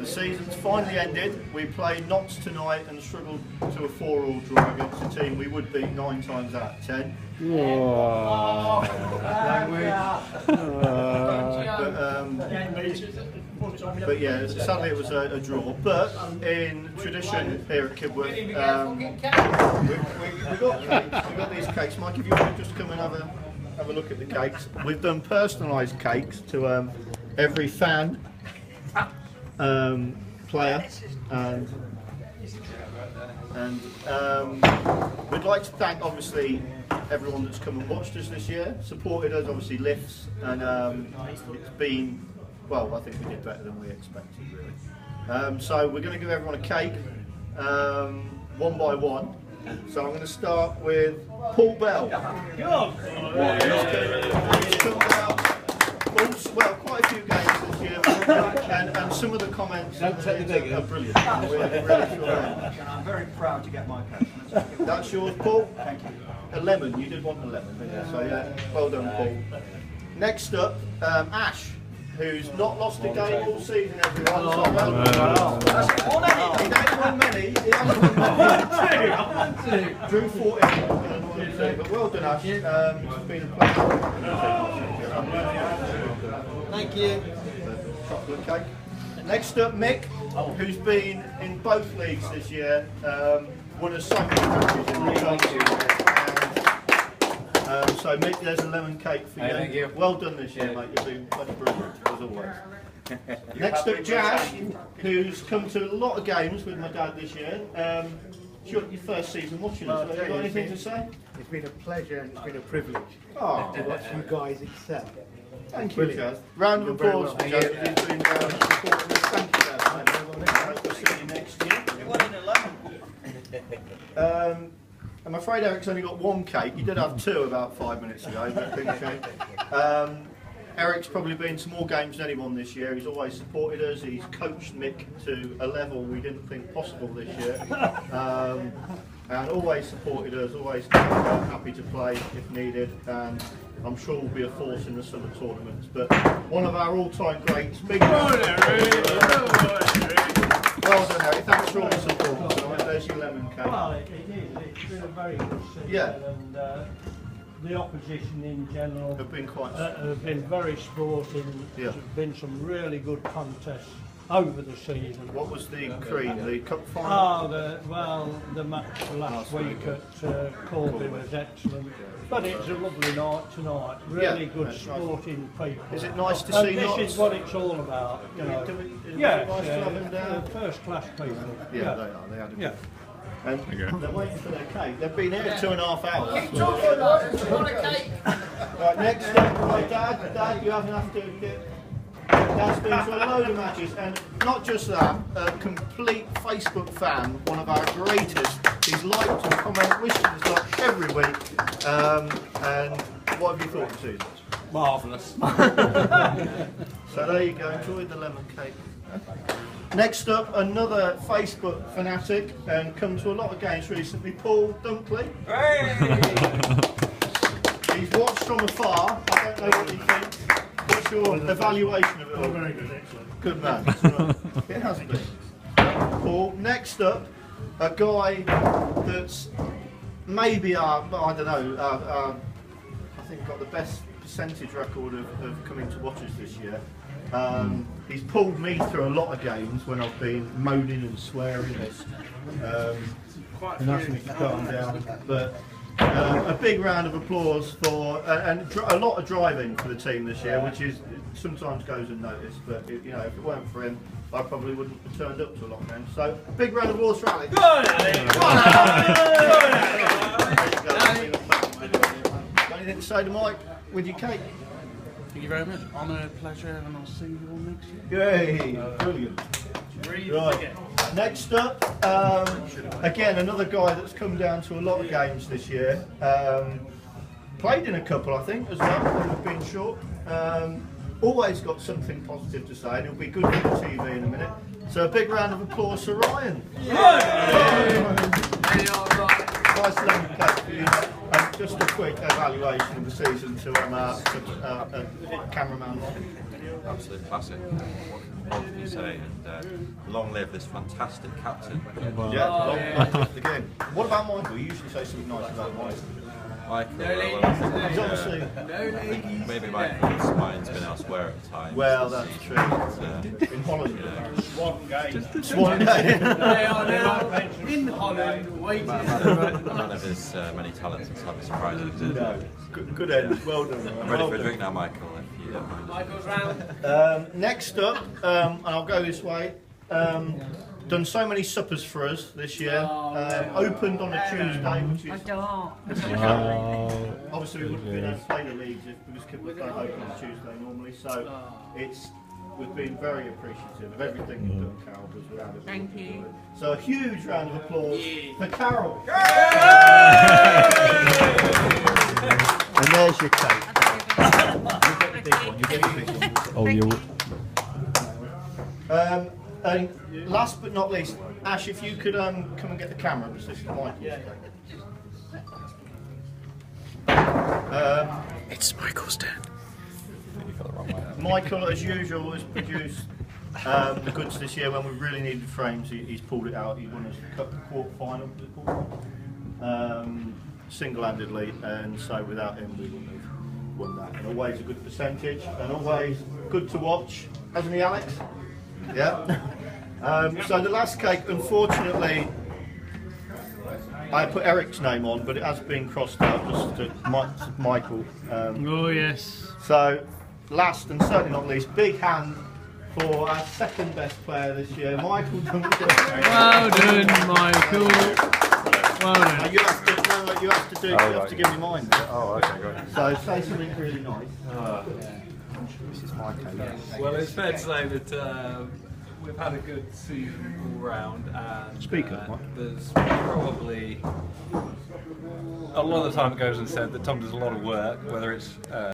The season's finally ended. We played Notts tonight and struggled to a 4-all draw against a team we would beat 9 times out of 10. But yeah, sadly it was a draw. But in tradition here at Kibworth, we got these cakes. Mike, if you want to just come and have a look at the cakes. We've done personalised cakes to every fan, player, and we'd like to thank obviously everyone that's come and watched us this year, supported us, obviously lifts, and it's been, well, I think we did better than we expected really. So we're going to give everyone a cake, one by one. So I'm going to start with Paul Bell. Well, quite a few games this year, and some of the comments are brilliant. I'm very proud to get my cake. That's yours, Paul? Thank you. A lemon, you did want a lemon, didn't you? So yeah, well done, Paul. Next up, Ash, who's not lost a game all season, everyone. He hasn't won many. Drew 14, but well done, Ash. It's been a pleasure. Thank you. Chocolate cake. Next up, Mick, who's been in both leagues this year, won us so many matches in return. So Mick, there's a lemon cake for you. Thank you. Well done this year, mate. You've been bloody brilliant, as always. Next up, Jazz, who's come to a lot of games with my dad this year. It's your first season watching us. Have you got anything to say? It's been a pleasure and it's been a privilege to watch you guys excel. Thank you, Jazz. Round of applause for Jazz. He's been supporting us. Thank you, Jazz. We'll see you next year. You won in 11. I'm afraid Eric's only got one cake. He did have 2 about 5 minutes ago. But Eric's probably been to more games than anyone this year. He's always supported us. He's coached Mick to a level we didn't think possible this year. And always supported us, always happy to play if needed. And I'm sure will be a force in the summer tournaments. But one of our all-time greats. Big well done, Eric. Thanks for all the support. There's your lemon cake. Well, it is. It's been a very good season. Yeah. And the opposition in general Have been quite have been very sporting. Yeah. There's been some really good contests over the season. What was the cream? The cup final? The match last week at Corby was excellent. But it's a lovely night tonight. Really good sporting people. Is it nice to see Notts? This is what it's all about, you know. First class people. Yeah, they are. They had a Yeah. And they're waiting for their cake. They've been here 2.5 hours. Keep talking, guys. Want a cake? Right, next up, my dad. Dad, you haven't have to get. Dad's been to a load of matches, and not just that, a complete Facebook fan, one of our greatest. He's liked and commented, wishes us luck every week. And what have you thought of the season? Marvellous. So there you go, enjoy the lemon cake. Next up, another Facebook fanatic, and come to a lot of games recently, Paul Dunkley. Hey! He's watched from afar. I don't know what he thinks. What's your evaluation of it all? Very good, excellent. Good man. It has been. Paul, next up, a guy that's maybe I don't know, I think got the best percentage record of coming to watch us this year. He's pulled me through a lot of games when I've been moaning and swearing and asking me to calm down. But a big round of applause for and a lot of driving for the team this year, which is sometimes goes unnoticed. But if it weren't for him, I probably wouldn't have turned up to a lot of games. So a big round of applause for Alex. Got anything to say to Mike with your cake? Thank you very much. Honour, pleasure, and I'll see you all next year. Yay! Brilliant. Right. Next up, again another guy that's come down to a lot of games this year. Played in a couple, I think, as well. When we've been short. Always got something positive to say, and he'll be good for the TV in a minute. So a big round of applause for Ryan. Nice lemon cake for you. Just a quick evaluation of the season to cameraman. Absolute classic. what can you say? And long live this fantastic captain. Again, what about Michael? You usually say something nice about Michael. Michael, He's obviously. maybe Michael's mind's been elsewhere at times. Well, that's true. In Holland. One game. Swan game. They are now in Holland waiting. None of his many talents has had a surprise. No. Good end. Well done. I'm ready for a drink now, Michael. If you don't mind. Michael's round. Next up, and I'll go this way. Done so many suppers for us this year. Opened on a Tuesday, which is obviously we wouldn't have been able to play the leagues because Kibworth don't open on Tuesday normally. So we've been very appreciative of everything you've done, Carol. Because without it, Thank you. So a huge round of applause for Carol. And there's your cake. You get the big one. Oh, you. And last but not least, Ash, if you could come and get the camera, because this is Michael's cake. It's Michael's turn. Michael, as usual, has produced the goods this year when we really needed frames. He's pulled it out. He won us the quarter final, single-handedly, and so without him, we wouldn't have won that. And always a good percentage, and always good to watch, hasn't he, Alex? Yeah. So the last cake, unfortunately, I put Eric's name on, but it has been crossed out just to Michael. Oh yes. So, last and certainly not least, big hand for our second best player this year, Michael Duncan. Well done, Michael. Well done. You have to give me mine. Oh, okay, great. So say something really nice. This is my cake. Well, it's fair to say that we've had a good season all round, and there's probably a lot of the time it goes and said that Tom does a lot of work, whether it's